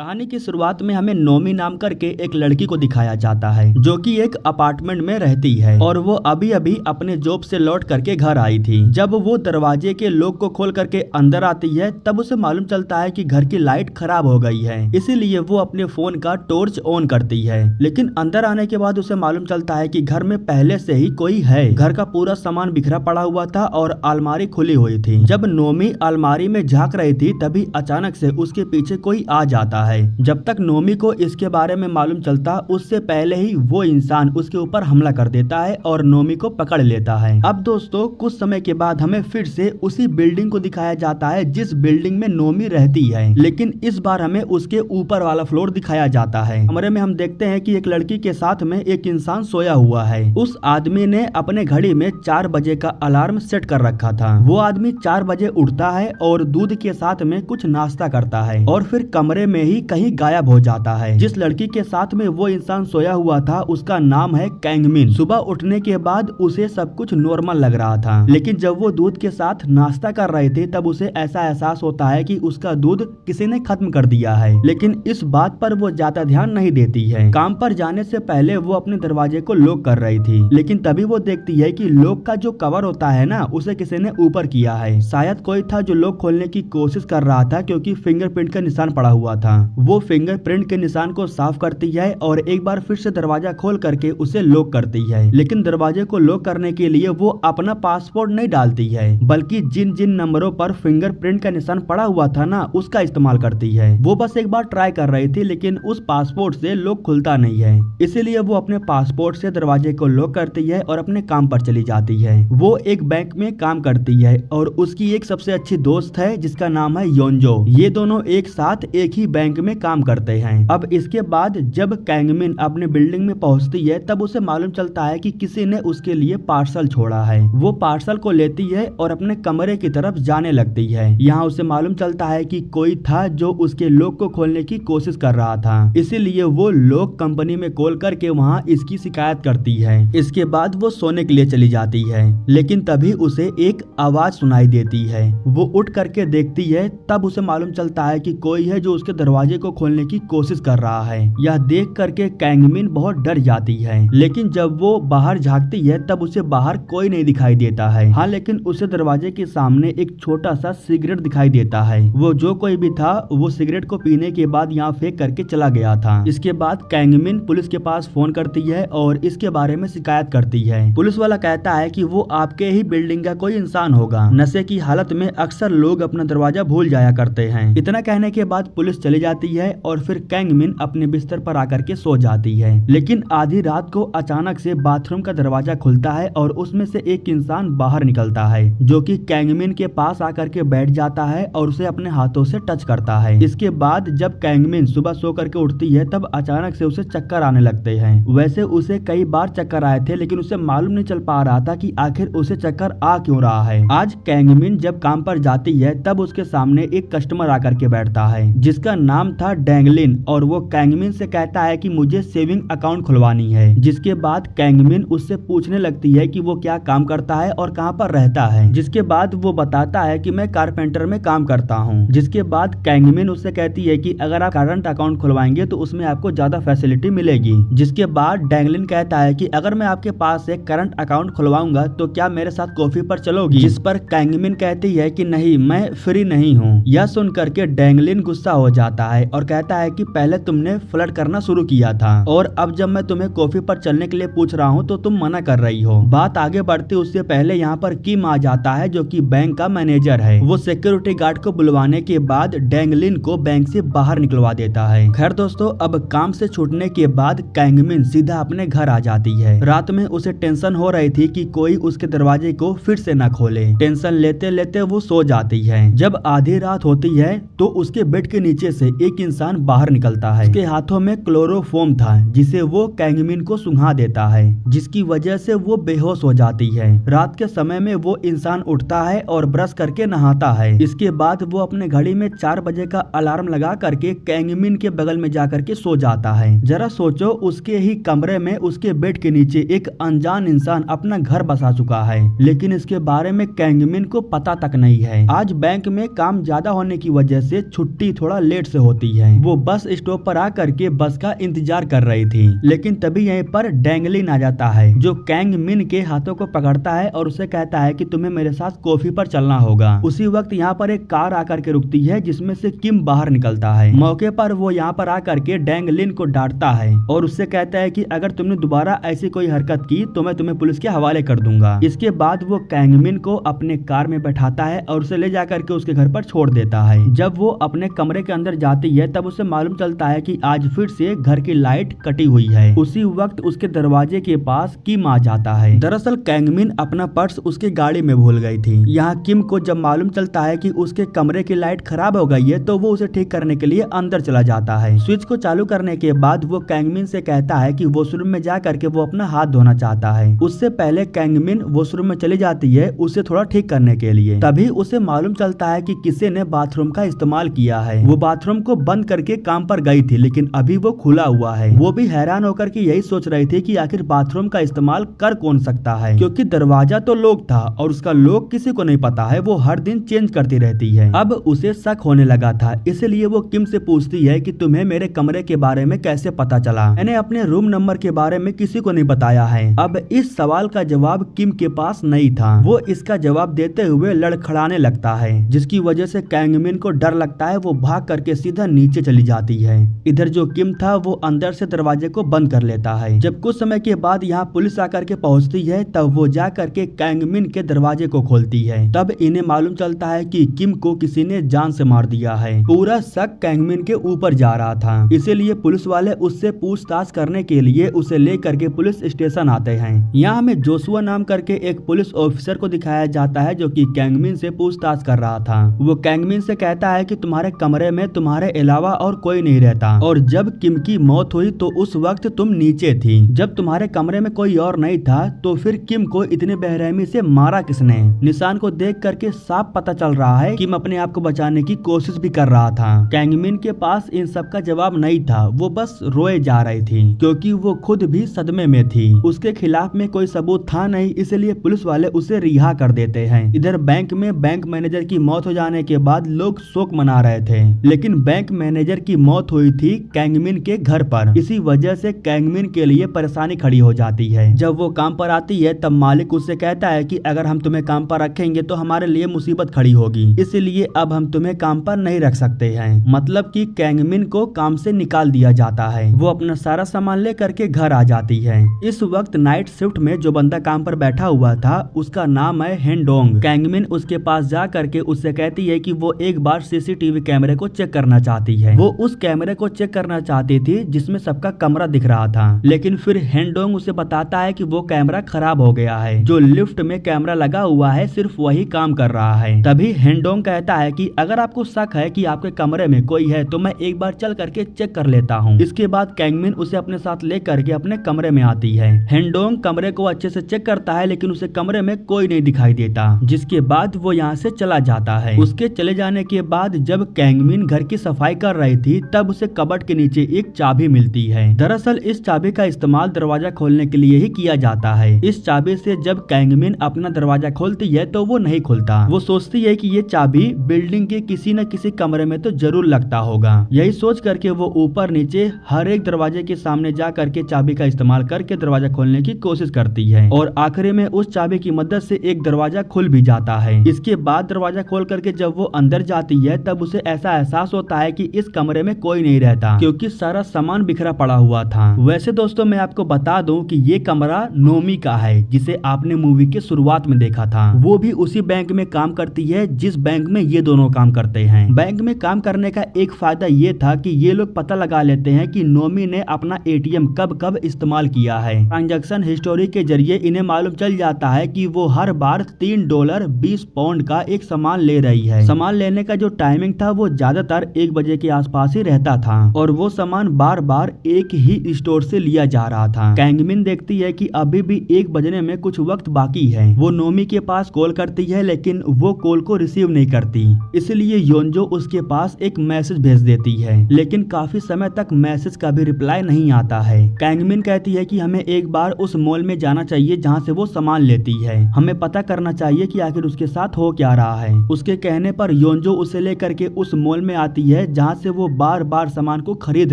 कहानी की शुरुआत में हमें नोमी नाम करके एक लड़की को दिखाया जाता है जो कि एक अपार्टमेंट में रहती है और वो अभी अभी अपने जॉब से लौट करके घर आई थी। जब वो दरवाजे के लॉक को खोल करके अंदर आती है तब उसे मालूम चलता है कि घर की लाइट खराब हो गई है, इसीलिए वो अपने फोन का टॉर्च ऑन करती है। लेकिन अंदर आने के बाद उसे मालूम चलता है कि घर में पहले से ही कोई है। घर का पूरा सामान बिखरा पड़ा हुआ था और अलमारी खुली हुई थी। जब नोमी अलमारी में झांक रही थी तभी अचानक से उसके पीछे कोई आ जाता है। जब तक नोमी को इसके बारे में मालूम चलता उससे पहले ही वो इंसान उसके ऊपर हमला कर देता है और नोमी को पकड़ लेता है। अब दोस्तों कुछ समय के बाद हमें फिर से उसी बिल्डिंग को दिखाया जाता है जिस बिल्डिंग में नोमी रहती है, लेकिन इस बार हमें उसके ऊपर वाला फ्लोर दिखाया जाता है। कमरे में हम देखते हैं कि एक लड़की के साथ में एक इंसान सोया हुआ है। उस आदमी ने अपने घड़ी में 4 बजे का अलार्म सेट कर रखा था। वो आदमी 4 बजे उठता है और दूध के साथ में कुछ नाश्ता करता है और फिर कमरे में ही कहीं गायब हो जाता है। जिस लड़की के साथ में वो इंसान सोया हुआ था उसका नाम है कैंगमिन। सुबह उठने के बाद उसे सब कुछ नॉर्मल लग रहा था, लेकिन जब वो दूध के साथ नाश्ता कर रहे थे तब उसे ऐसा एहसास होता है कि उसका दूध किसी ने खत्म कर दिया है। लेकिन इस बात पर वो ज्यादा ध्यान नहीं देती है। काम पर जाने से पहले वो अपने दरवाजे को लॉक कर रही थी, लेकिन तभी वो देखती है कि लॉक का जो कवर होता है ना उसे किसी ने ऊपर किया है। शायद कोई था जो लॉक खोलने की कोशिश कर रहा था क्योंकि फिंगरप्रिंट का निशान पड़ा हुआ था। वो फिंगरप्रिंट के निशान को साफ करती है और एक बार फिर से दरवाजा खोल करके उसे लॉक करती है। लेकिन दरवाजे को लॉक करने के लिए वो अपना पासपोर्ट नहीं डालती है, बल्कि जिन जिन नंबरों पर फिंगरप्रिंट का निशान पड़ा हुआ था ना उसका इस्तेमाल करती है। वो बस एक बार ट्राई कर रही थी लेकिन उस पासपोर्ट से लॉक खुलता नहीं है, इसीलिए वो अपने पासपोर्ट से दरवाजे को लॉक करती है और अपने काम पर चली जाती है। वो एक बैंक में काम करती है और उसकी एक सबसे अच्छी दोस्त है जिसका नाम है योंजो। ये दोनों एक साथ एक ही बैंक में काम करते हैं। अब इसके बाद जब कैंगमिन अपने बिल्डिंग में पहुंचती है तब उसे मालूम चलता है कि किसी ने उसके लिए पार्सल छोड़ा है। वो पार्सल को लेती है और अपने कमरे की तरफ जाने लगती है। यहाँ उसे मालूम चलता है कि कोई था जो उसके लॉक को खोलने की कोशिश कर रहा था, इसीलिए वो लॉक कंपनी में कॉल करके वहाँ इसकी शिकायत करती है। इसके बाद वो सोने के लिए चली जाती है, लेकिन तभी उसे एक आवाज सुनाई देती है। वो उठ करके देखती है, तब उसे मालूम चलता है कि कोई है जो उसके दरवाजे को खोलने की कोशिश कर रहा है। यह देख करके कैंगमिन बहुत डर जाती है, लेकिन जब वो बाहर झांकती है तब उसे बाहर कोई नहीं दिखाई देता है। हाँ, लेकिन उसे दरवाजे के सामने एक छोटा सा सिगरेट दिखाई देता है। वो जो कोई भी था वो सिगरेट को पीने के बाद यहाँ फेंक करके चला गया था। इसके बाद कैंगमिन पुलिस के पास फोन करती है और इसके बारे में शिकायत करती है। पुलिस वाला कहता है कि वो आपके ही बिल्डिंग का कोई इंसान होगा। नशे की हालत में अक्सर लोग अपना दरवाजा भूल जाया करते हैं। इतना कहने के बाद पुलिस चली जाती है और फिर कैंगमिन अपने बिस्तर पर आकर के सो जाती है। लेकिन आधी रात को अचानक से बाथरूम का दरवाजा खुलता है और उसमें से एक इंसान बाहर निकलता है जो कि कैंगमिन के पास आकर के बैठ जाता है और उसे अपने हाथों से टच करता है। इसके बाद जब कैंगमिन सुबह सो करके उठती है तब अचानक से उसे चक्कर आने लगते हैं। वैसे उसे कई बार चक्कर आए थे लेकिन उसे मालूम नहीं चल पा रहा था कि आखिर उसे चक्कर आ क्यों रहा है। आज कैंगमिन जब काम पर जाती है तब उसके सामने एक कस्टमर आकर के बैठता है जिसका नाम था डैंगलिन और वो कैंगमिन से कहता है कि मुझे सेविंग अकाउंट खुलवानी है। जिसके बाद कैंगमिन उससे पूछने लगती है कि वो क्या काम करता है और कहाँ पर रहता है। जिसके बाद वो बताता है कि मैं कारपेंटर में काम करता हूँ। जिसके बाद कैंगमिन उससे कहती है कि अगर आप करंट अकाउंट खुलवाएंगे तो उसमें आपको ज्यादा फैसिलिटी मिलेगी। जिसके बाद डैंगलिन कहता है कि अगर मैं आपके पास से करंट अकाउंट खुलवाऊंगा तो क्या मेरे साथ कॉफी पर चलोगी। जिस पर कैंगमिन कहती है कि नहीं, मैं फ्री नहीं हूँ। यह सुन करके डैंगलिन गुस्सा हो जाता है और कहता है कि पहले तुमने फ्लर्ट करना शुरू किया था और अब जब मैं तुम्हें कॉफी पर चलने के लिए पूछ रहा हूँ तो तुम मना कर रही हो। बात आगे बढ़ती उससे पहले यहाँ पर किम आ जाता है जो कि बैंक का मैनेजर है। वो सिक्योरिटी गार्ड को बुलवाने के बाद डैंगलिन को बैंक से बाहर निकलवा देता है। खैर दोस्तों, अब काम से छूटने के बाद कैंगमिन सीधा अपने घर आ जाती है। रात में उसे टेंशन हो रही थी कि कोई उसके दरवाजे को फिर से न खोले। टेंशन लेते लेते वो सो जाती है। जब आधी रात होती है तो उसके बेड के नीचे से एक इंसान बाहर निकलता है। उसके हाथों में क्लोरोफॉर्म था जिसे वो कैंगमिन को सुंघा देता है, जिसकी वजह से वो बेहोश हो जाती है। रात के समय में वो इंसान उठता है और ब्रश करके नहाता है। इसके बाद वो अपने घड़ी में 4 बजे का अलार्म लगा करके कैंगमिन के बगल में जाकर के सो जाता है। जरा सोचो, उसके ही कमरे में उसके बेड के नीचे एक अनजान इंसान अपना घर बसा चुका है, लेकिन इसके बारे में कैंगमिन को पता तक नहीं है। आज बैंक में काम ज्यादा होने की वजह से छुट्टी थोड़ा लेट से होती है। वो बस स्टॉप पर आकर के बस का इंतजार कर रही थी, लेकिन तभी यहीं पर डैंगलिन आ जाता है, जो कैंग मिन के हाथों को पकड़ता है और उसे कहता है कि तुम्हें मेरे साथ कॉफी पर चलना होगा। उसी वक्त यहाँ पर एक कार आकर के रुकती है, जिसमें से किम बाहर निकलता है। मौके पर वो यहाँ पर आकर के डैंगलिन को डांटता है और उससे कहता है कि अगर तुमने दोबारा ऐसी कोई हरकत की तो मैं तुम्हें पुलिस के हवाले कर दूंगा। इसके बाद वो कैंगमिन को अपने कार में बैठाता है और उसे ले जाकर के उसके घर पर छोड़ देता है। जब वो अपने कमरे के अंदर जाती है तब उसे मालूम चलता है कि आज फिर से घर की लाइट कटी हुई है। उसी वक्त उसके दरवाजे के पास किम आ जाता है। दरअसल कैंगमिन अपना पर्स उसकी गाड़ी में भूल गई थी। यहाँ किम को जब मालूम चलता है कि उसके कमरे की लाइट खराब हो गई है तो वो उसे ठीक करने के लिए अंदर चला जाता है। स्विच को चालू करने के बाद वो कैंगमिन से कहता है कि वॉशरूम में जा करके वो अपना हाथ धोना चाहता है। उससे पहले कैंगमिन वॉशरूम में चली जाती है उसे थोड़ा ठीक करने के लिए। तभी उसे मालूम चलता है कि किसी ने बाथरूम का इस्तेमाल किया है। वो बाथरूम को बंद करके काम पर गई थी, लेकिन अभी वो खुला हुआ है। वो भी हैरान होकर के यही सोच रही थी कि आखिर बाथरूम का इस्तेमाल कर कौन सकता है, क्योंकि दरवाजा तो लॉक था और उसका लॉक किसी को नहीं पता है। वो हर दिन चेंज करती रहती है। अब उसे शक होने लगा था, इसलिए वो किम से पूछती है कि तुम्हें मेरे कमरे के बारे में कैसे पता चला? मैंने अपने रूम नंबर के बारे में किसी को नहीं बताया है। अब इस सवाल का जवाब किम के पास नहीं था। वो इसका जवाब देते हुए लड़खड़ाने लगता है, जिसकी वजह से कैंगमिन को डर लगता है। वो भाग करके सीधा नीचे चली जाती है। इधर जो किम था वो अंदर से दरवाजे को बंद कर लेता है। जब कुछ समय के बाद यहाँ पुलिस आकर के पहुँचती है तब वो जा करके कैंगमिन के दरवाजे को खोलती है। तब इन्हें मालूम चलता है कि किम को किसी ने जान से मार दिया है। पूरा शक कैंगमिन के ऊपर जा रहा था, इसीलिए पुलिस वाले उससे पूछताछ करने के लिए उसे ले करके पुलिस स्टेशन आते हैं। यहाँ हमें जोशुआ नाम करके एक पुलिस ऑफिसर को दिखाया जाता है, जो कि कैंगमिन से पूछताछ कर रहा था। वो कैंगमिन से कहता है कि तुम्हारे कमरे में तुम्हारे अलावा और कोई नहीं रहता, और जब किम की मौत हुई तो उस वक्त तुम नीचे थी। जब तुम्हारे कमरे में कोई और नहीं था तो फिर किम को इतने बेरहमी से मारा किसने? निशान को देख करके साफ पता चल रहा है किम अपने आप को बचाने की कोशिश भी कर रहा था। कैंगमिन के पास इन सब का जवाब नहीं था। वो बस रोए जा रही थी, क्योंकि वो खुद भी सदमे में थी। उसके खिलाफ में कोई सबूत था नहीं, इसलिए पुलिस वाले उसे रिहा कर देते हैं। इधर बैंक में बैंक मैनेजर की मौत हो जाने के बाद लोग शोक मना रहे थे, लेकिन बैंक मैनेजर की मौत हुई थी कैंगमिन के घर पर। इसी वजह से कैंगमिन के लिए परेशानी खड़ी हो जाती है। जब वो काम पर आती है तब मालिक उससे कहता है कि अगर हम तुम्हें काम पर रखेंगे तो हमारे लिए मुसीबत खड़ी होगी, इसलिए अब हम तुम्हें काम पर नहीं रख सकते हैं। मतलब कि कैंगमिन को काम से निकाल दिया जाता है। वो अपना सारा सामान ले करके घर आ जाती है। इस वक्त नाइट शिफ्ट में जो बंदा काम पर बैठा हुआ था उसका नाम है हेंडोंग। कैंगमिन उसके पास जा करके उससे कहती है कि वो एक बार सीसीटीवी कैमरे को चेक करना चाहती है। वो उस कैमरे को चेक करना चाहती थी जिसमें सबका कमरा दिख रहा था, लेकिन फिर हेंडोंग उसे बताता है कि वो कैमरा खराब हो गया है। जो लिफ्ट में कैमरा लगा हुआ है सिर्फ वही काम कर रहा है। तभी हेंडोंग कहता है कि अगर आपको शक है कि आपके कमरे में कोई है तो मैं एक बार चल करके चेक कर लेता हूँ। इसके बाद कैंगमिन उसे अपने साथ ले करके अपने कमरे में आती है। हेंडोंग कमरे को अच्छे से चेक करता है, लेकिन उसे कमरे में कोई नहीं दिखाई देता, जिसके बाद वो यहाँ से चला जाता है। उसके चले जाने के बाद जब कैंगमिन घर की सफाई कर रही थी तब उसे कबर्ड के नीचे एक चाबी मिलती है। दरअसल इस चाबी का इस्तेमाल दरवाजा खोलने के लिए ही किया जाता है। इस चाबी से जब कैंगमिन अपना दरवाजा खोलती है तो वो नहीं खुलता। वो सोचती है कि ये चाबी बिल्डिंग के किसी न किसी कमरे में तो जरूर लगता होगा। यही सोच करके वो ऊपर नीचे हर एक दरवाजे के सामने जा करके चाबी का इस्तेमाल करके दरवाजा खोलने की कोशिश करती है, और आखिरी में उस चाबी की मदद से एक दरवाजा खुल भी जाता है। इसके बाद दरवाजा खोल करके जब वो अंदर जाती है तब उसे ऐसा एहसास होता है कि इस कमरे में कोई नहीं रहता, क्योंकि सारा सामान बिखरा पड़ा हुआ था। वैसे दोस्तों मैं आपको बता दूं कि ये कमरा नोमी का है, जिसे आपने मूवी के शुरुआत में देखा था। वो भी उसी बैंक में काम करती है जिस बैंक में ये दोनों काम करते हैं। बैंक में काम करने का एक फायदा ये था कि ये लोग पता लगा लेते हैं कि नोमी ने अपना एटीएम कब कब इस्तेमाल किया है। ट्रांजैक्शन हिस्टोरी के जरिए इन्हें मालूम चल जाता है कि वो हर बार $3.20 का एक सामान ले रही है। सामान लेने का जो टाइमिंग था वो ज्यादातर 1 बजे के आसपास ही रहता था, और वो सामान बार बार एक ही स्टोर से लिया जा रहा था। कैंगमिन देखती है कि अभी भी 1 बजने में कुछ वक्त बाकी है। वो नोमी के पास कॉल करती है, लेकिन वो कॉल को रिसीव नहीं करती, इसलिए योंजो उसके पास एक मैसेज भेज देती है, लेकिन काफी समय तक मैसेज का भी रिप्लाई नहीं आता है। कैंगमिन कहती है कि हमें एक बार उस मॉल में जाना चाहिए जहाँ से वो सामान लेती है। हमें पता करना चाहिए कि आखिर उसके साथ हो क्या रहा है। उसके कहने पर योंजो उसे लेकर के उस मॉल में आती है जहाँ से वो बार बार सामान को खरीद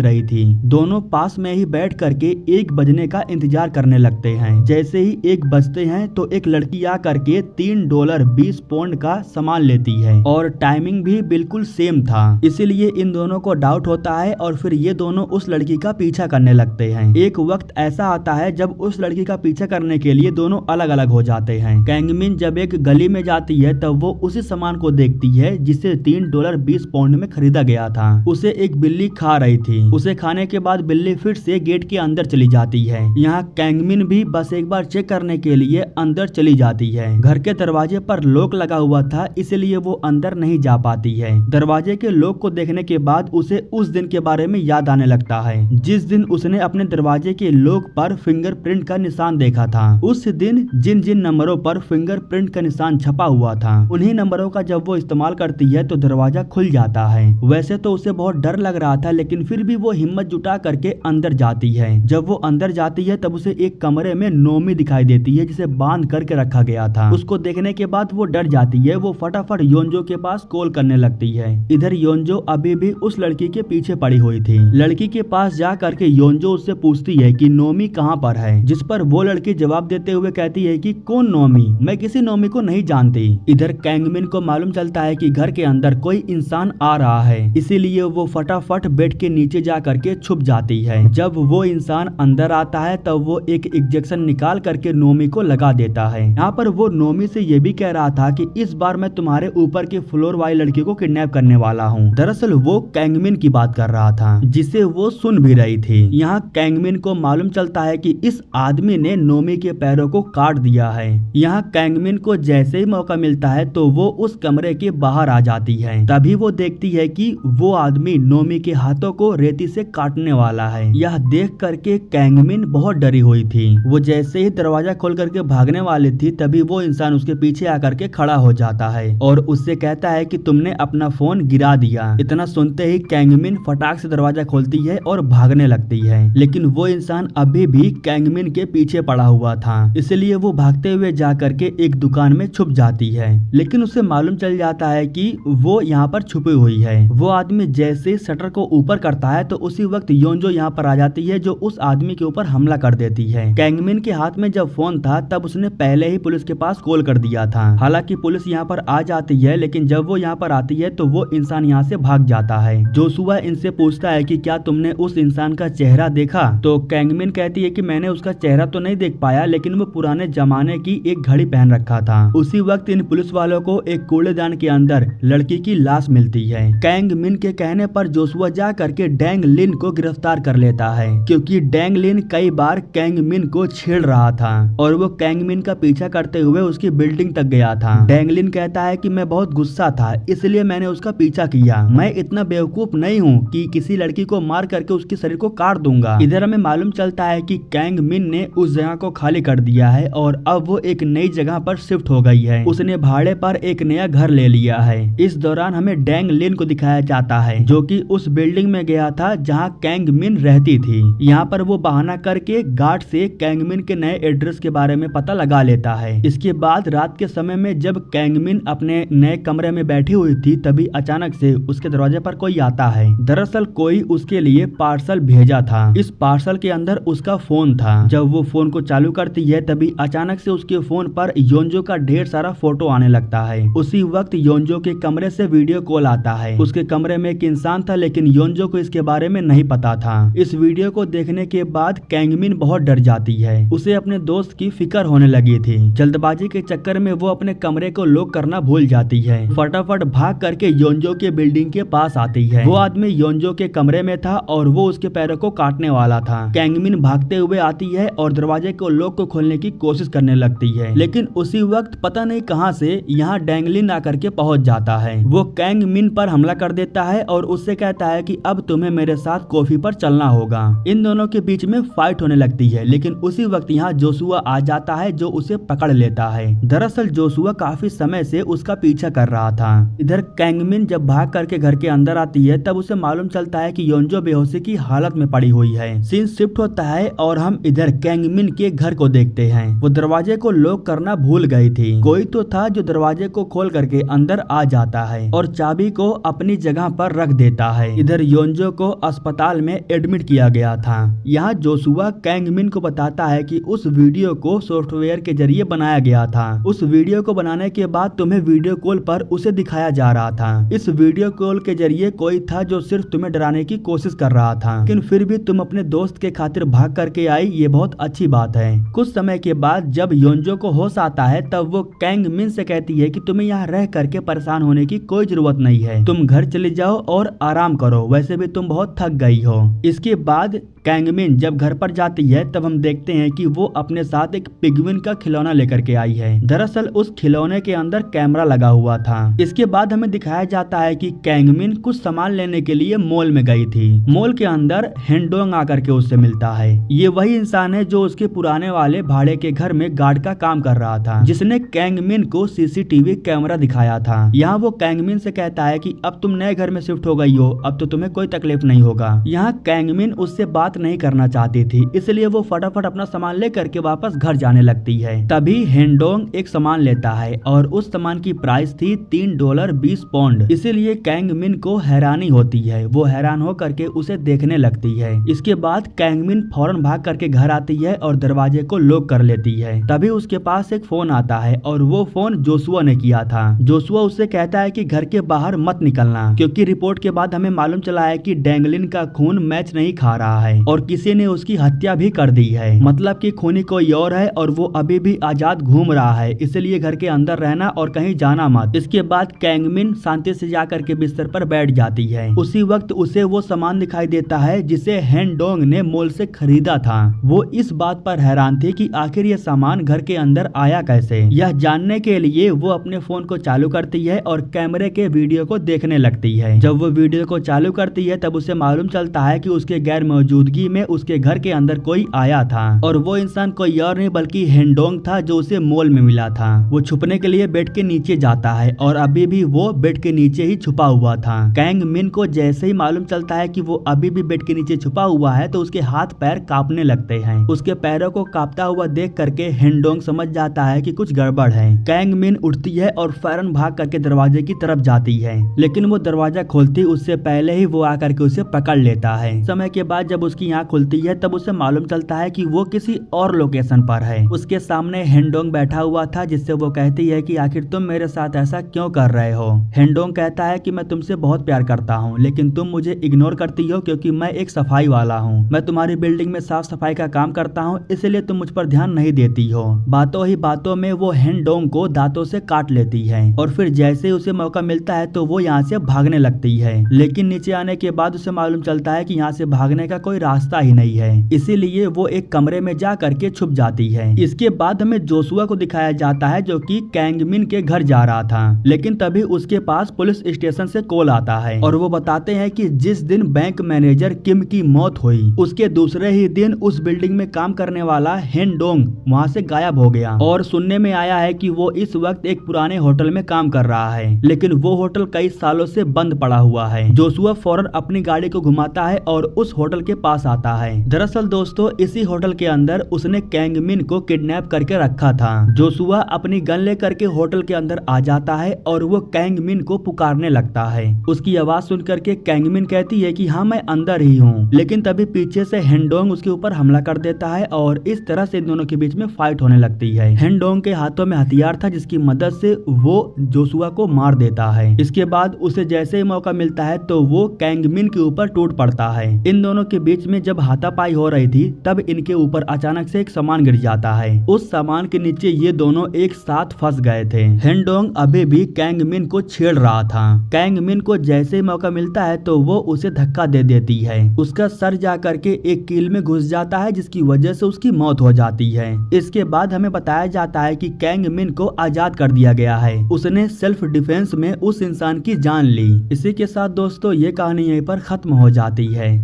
रही थी। दोनों पास में ही बैठ करके 1 बजने का इंतजार करने लगते हैं। जैसे ही 1 बजते हैं तो एक लड़की आ करके $3.20 का सामान लेती है और टाइमिंग भी बिल्कुल सेम था। इसीलिए इन दोनों को डाउट होता है और फिर ये दोनों उस लड़की का पीछा करने लगते हैं। एक वक्त ऐसा आता है जब उस लड़की का पीछा करने के लिए दोनों अलग अलग हो जाते हैं। कैंगमिन जब एक गली में जाती है तब वो उसी सामान को देखती है जिसे $3.20 में खरीदा गया था। उसे एक बिल्ली खा रही थी। उसे खाने के बाद बिल्ली फिर से गेट के अंदर चली जाती है। यहाँ कैंगमिन भी बस एक बार चेक करने के लिए अंदर चली जाती है। घर के दरवाजे पर लॉक लगा हुआ था, इसलिए वो अंदर नहीं जा पाती है। दरवाजे के लॉक को देखने के बाद उसे उस दिन के बारे में याद आने लगता है जिस दिन उसने अपने दरवाजे के लॉक पर फिंगरप्रिंट का निशान देखा था। उस दिन जिन जिन नंबरों पर फिंगरप्रिंट का निशान छपा हुआ था उन्हीं नंबरों का जब वो इस्तेमाल करती है तो दरवाजा खुल जाता है। वैसे तो उसे बहुत डर लग रहा था, लेकिन फिर भी वो हिम्मत जुटा करके अंदर जाती है। जब वो अंदर जाती है तब उसे एक कमरे में नोमी दिखाई देती है जिसे बांध करके रखा गया था। उसको देखने के बाद वो डर जाती है। वो फटाफट योंजो के पास कॉल करने लगती है। इधर योंजो अभी भी उस लड़की के पीछे पड़ी हुई थी। लड़की के पास जा करके योंजो उससे पूछती है कि नोमी कहाँ पर है, जिस पर वो लड़की जवाब देते हुए कहती है कि कौन नोमी, मैं किसी नोमी को नहीं जानती। इधर कैंगमिन को मालूम चलता है कि घर के अंदर कोई इंसान आ रहा है, इसीलिए वो फटाफट बेड के नीचे जा करके छुप जाती है। जब वो इंसान अंदर आता है तब वो एक इंजेक्शन निकाल करके नोमी को लगा देता है। यहाँ पर वो नोमी से ये भी कह रहा था कि इस बार मैं तुम्हारे ऊपर के फ्लोर वाली लड़की को किडनैप करने वाला हूँ। दरअसल वो कैंगमिन की बात कर रहा था जिसे वो सुन भी रही थी। यहाँ कैंगमिन को मालूम चलता है कि इस आदमी ने नोमी के पैरों को काट दिया है। यहाँ कैंगमिन को जैसे ही मौका मिलता है तो वो उस कमरे के बाहर आ जाती है। तभी वो देखती है कि वो आदमी नोमी के हाथों को रेती से काटने वाला है। यह देख करके कैंगमिन बहुत डरी हुई थी। वो जैसे ही दरवाजा खोल करके भागने वाली थी तभी वो इंसान उसके पीछे आकर के खड़ा हो जाता है और उससे कहता है कि तुमने अपना फोन गिरा दिया। इतना सुनते ही कैंगमिन फटाक से दरवाजा खोलती है और भागने लगती है, लेकिन वो इंसान अभी भी कैंगमिन के पीछे पड़ा हुआ था। इसलिए वो भागते हुए जा करके एक दुकान में छुप जाती है, लेकिन उसे मालूम चल जाता है कि वो यहाँ पर छुपी हुई है। वो आदमी जैसे शटर को ऊपर करता है तो उसी वक्त योंजो यहाँ पर आ जाती है जो उस आदमी के ऊपर हमला कर देती है। कैंगमिन के हाथ में जब फोन था तब उसने पहले ही पुलिस के पास कॉल कर दिया था। हालांकि पुलिस यहाँ पर आ जाती है, लेकिन जब वो यहाँ पर आती है तो वो इंसान यहाँ से भाग जाता है। जोशुआ इनसे पूछता है कि क्या तुमने उस इंसान का चेहरा देखा? तो कैंगमिन कहती है कि मैंने उसका चेहरा तो नहीं देख पाया, लेकिन वो पुराने जमाने की एक घड़ी पहन रखा था। उसी वक्त इन पुलिस वालों को एक कूड़ेदान के अंदर लड़की की लाश मिलती है। कैंगमिन के कहने पर जोशुआ जा करके डैंग लिन को गिरफ्तार कर लेता है, क्योंकि डैंग लिन कई बार कैंगमिन को छेड़ रहा था और वो कैंगमिन का पीछा करते हुए उसकी बिल्डिंग तक गया था। डैंग लिन कहता है कि मैं बहुत गुस्सा था, इसलिए मैंने उसका पीछा किया। मैं इतना बेवकूफ नहीं हूँ कि किसी लड़की को मार करके उसके शरीर को काट दूंगा। इधर हमें मालूम चलता है कि कैंगमिन ने उस जगह को खाली कर दिया है और अब वो एक नई जगह पर शिफ्ट हो गई है। उसने भाड़े पर एक नया घर ले लिया है। इस दौरान हमें डैंग लिन को दिखाया जाता है जो कि उस बिल्डिंग में गया था जहां कैंगमिन रहती थी। यहाँ पर वो बहाना करके गार्ड से कैंगमिन के नए एड्रेस के बारे में पता लगा लेता है। इसके बाद रात के समय में जब कैंगमिन अपने नए कमरे में बैठी हुई थी तभी अचानक से उसके दरवाजे पर कोई आता है। दरअसल कोई उसके लिए पार्सल भेजा था। इस पार्सल के अंदर उसका फोन था। जब वो फोन को चालू करती है तभी अचानक से उसके फोन पर योंजो का ढेर सारा फोटो आने लगता है। उसी वक्त योंजो के कमरे से वीडियो कॉल आता है। उसके कमरे में एक इंसान था, लेकिन योंजो को इसके बारे में नहीं पता था। इस वीडियो को देखने के बाद कैंगमिन बहुत डर जाती है। उसे अपने दोस्त की फिक्र होने लगी थी। जल्दबाजी के चक्कर में वो अपने कमरे को लॉक करना भूल जाती है। फटाफट भाग करके योंजो के बिल्डिंग के पास आती है। वो आदमी योंजो के कमरे में था और वो उसके पैरों को काटने वाला था। कैंगमिन भागते हुए आती है और दरवाजे को लॉक को खोलने की कोशिश करने लगती है, लेकिन उसी वक्त पता नहीं कहां से यहाँ डैंगलिन आकर के पहुंच जाता है। वो कैंगमिन पर हमला कर देता है और उससे कहता है कि अब तुम्हें मेरे साथ कॉफी पर चलना होगा। इन दोनों के बीच में फाइट होने लगती है, लेकिन उसी वक्त यहाँ जोशुआ आ जाता है जो उसे पकड़ लेता है। दरअसल जोशुआ काफी समय से उसका पीछा कर रहा था। इधर कैंगमिन जब भाग करके घर के अंदर आती है तब उसे मालूम चलता है कि योंजो बेहोशी की हालत में पड़ी हुई है। सीन शिफ्ट होता है और हम इधर कैंगमिन के घर को देखते हैं। वो दरवाजे को लॉक करना भूल गई थी। कोई तो था जो दरवाजे को खोल करके अंदर आ जाता है और चाबी को अपनी जगह पर रख देता है। इधर योंजो को अस्पताल में एडमिट किया गया था। यहाँ जोशुआ कैंगमिन को बताता है कि उस वीडियो को सॉफ्टवेयर के जरिए बनाया गया था। उस वीडियो को बनाने के बाद तुम्हें वीडियो कॉल पर उसे दिखाया जा रहा था। इस वीडियो कॉल के जरिए कोई था जो सिर्फ तुम्हें डराने की कोशिश कर रहा था, लेकिन फिर भी तुम अपने दोस्त के खातिर भाग करके आई, ये बहुत अच्छी बात है। कुछ समय के बाद जब योंजो को होश आता है तब वो कैंगमिन से कहती है कि तुम्हें यहाँ रह करके परेशान होने की कोई जरूरत नहीं है, तुम घर चले जाओ और आराम करो, वैसे भी तुम बहुत थक गई हो। इसके बाद कैंगमिन जब घर पर जाती है तब हम देखते हैं कि वो अपने साथ एक पिग्विन का खिलौना लेकर के आई है। दरअसल उस खिलौने के अंदर कैमरा लगा हुआ था। इसके बाद हमें दिखाया जाता है कि कैंगमिन कुछ सामान लेने के लिए मॉल में गई थी। मॉल के अंदर हेंडोंग आकर के उससे मिलता है। ये वही इंसान है जो उसके पुराने वाले भाड़े के घर में गार्ड का काम कर रहा था, जिसने कैंगमिन को सीसीटीवी कैमरा दिखाया था। यहाँ वो कैंगमिन से कहता है कि अब तुम नए घर में शिफ्ट हो गई हो, अब तो तुम्हें कोई तकलीफ नहीं होगा। यहाँ कैंगमिन उससे बात नहीं करना चाहती थी, इसलिए वो फटाफट अपना सामान लेकर के वापस घर जाने लगती है। तभी हेंडोंग एक सामान लेता है और उस सामान की प्राइस थी $3.20। इसीलिए कैंगमिन को हैरानी होती है। वो हैरान होकर के उसे देखने लगती है। इसके बाद कैंगमिन फौरन भाग करके घर आती है और दरवाजे को लॉक कर लेती है। तभी उसके पास एक फोन आता है और वो फोन जोशुआ ने किया था। जोशुआ उससे कहता है कि घर के बाहर मत निकलना, क्योंकि रिपोर्ट के बाद हमें मालूम चला है कि डेंगलिन का खून मैच नहीं खा रहा है और किसी ने उसकी हत्या भी कर दी है। मतलब कि खूनी कोई और है और वो अभी भी आजाद घूम रहा है, इसलिए घर के अंदर रहना और कहीं जाना मत। इसके बाद कैंगमिन शांति से जाकर के बिस्तर पर बैठ जाती है। उसी वक्त उसे वो सामान दिखाई देता है जिसे हेंडोंग ने मॉल से खरीदा था। वो इस बात पर हैरान थी कि आखिर ये सामान घर के अंदर आया कैसे। यह जानने के लिए वो अपने फोन को चालू करती है और कैमरे के वीडियो को देखने लगती है। जब वो वीडियो को चालू करती है तब उसे मालूम चलता है कि उसके गैर मौजूदगी में उसके घर के अंदर कोई आया था और वो इंसान कोई और नहीं बल्कि हेंडोंग था जो उसे मॉल में मिला था। वो छुपने के लिए बेड के नीचे जाता है और अभी भी वो बेड के नीचे ही छुपा हुआ था। कैंगमिन को जैसे ही मालूम चलता है कि वो अभी भी बेड के नीचे छुपा हुआ है तो उसके हाथ पैर कांपने लगते हैं। उसके पैरों को कांपता हुआ देख करके हेंडोंग समझ जाता है कि कुछ गड़बड़ है। कैंगमिन उठती है और फौरन भाग करके दरवाजे की तरफ जाती है, लेकिन वो दरवाजा खोलती उससे पहले ही वो आकर के उसे पकड़ लेता है। समय के बाद जब उसकी आँख खुलती है तब उसे मालूम चलता है कि वो किसी और लोकेशन पर है। उसके सामने हेंडोंग बैठा हुआ था, जिससे वो कहती है कि आखिर तुम मेरे साथ ऐसा क्यों कर रहे हो। हेंडोंग कहता है कि मैं तुमसे बहुत प्यार करता हूँ, लेकिन तुम मुझे इग्नोर करती हो क्योंकि मैं एक सफाई वाला हूँ। मैं तुम्हारी बिल्डिंग में साफ सफाई का काम करता हूँ, इसलिए तुम मुझ पर ध्यान नहीं देती हो। बातों ही बातों में वो हेंडोंग को दांतों से काट लेती है और फिर जैसे उसे मौका मिलता है तो वो यहाँ से भागने लगती है। लेकिन नीचे आने के बाद उसे मालूम चलता है कि यहाँ से भागने का कोई रास्ता ही नहीं है, इसीलिए वो एक कमरे में जा करके छुप जाती है। इसके बाद हमें जोशुआ को दिखाया जाता है जो कि कैंगमिन के घर जा रहा था, लेकिन तभी उसके पास पुलिस स्टेशन से कॉल आता है और वो बताते हैं कि जिस दिन बैंक मैनेजर किम की मौत हुई उसके दूसरे ही दिन उस बिल्डिंग में काम करने वाला हेंडोंग वहाँ से गायब हो गया और सुनने में आया है कि वो इस वक्त एक पुराने होटल में काम कर रहा है, लेकिन वो होटल कई सालों से बंद पड़ा हुआ है। जोशुआ फौरन अपनी गाड़ी को घुमाता है और उस होटल के पास आता है। दरअसल दोस्तों इसी होटल के अंदर उसने कैंगमिन को किडनैप करके रखा था। जोशुआ अपनी गन लेकर के होटल के अंदर आ जाता है और वो कैंगमिन को पुकारने लगता है। उसकी आवाज सुन करके कैंगमिन कहती है कि हाँ मैं अंदर ही हूँ, लेकिन तभी पीछे से हेंडोंग उसके ऊपर हमला कर देता है और इस तरह से इन दोनों के बीच में फाइट होने लगती है। हेंडोंग के हाथों में हथियार था जिसकी मदद से वो जोशुआ को मार देता है। इसके बाद उसे जैसे ही मौका मिलता है तो वो कैंगमिन के ऊपर टूट पड़ता है। इन दोनों के बीच में जब हाथापाई हो रही थी तब इनके ऊपर अचानक से एक सामान गिर जाता है। उस सामान के नीचे ये दोनों एक साथ फंस गए थे। हेंडोंग अभी भी कैंगमिन को छेड़ रहा था। कैंगमिन को जैसे ही मौका मिलता है तो वो उसे धक्का दे देती है। उसका सर जा करके एक कील में घुस जाता है जिसकी वजह से उसकी मौत हो जाती है। इसके बाद हमें बताया जाता है कि कैंगमिन को आजाद कर दिया गया है। उसने सेल्फ डिफेंस में उस इंसान की जान ली। इसी के साथ दोस्तों ये कहानी यहीं पर खत्म हो जाती है।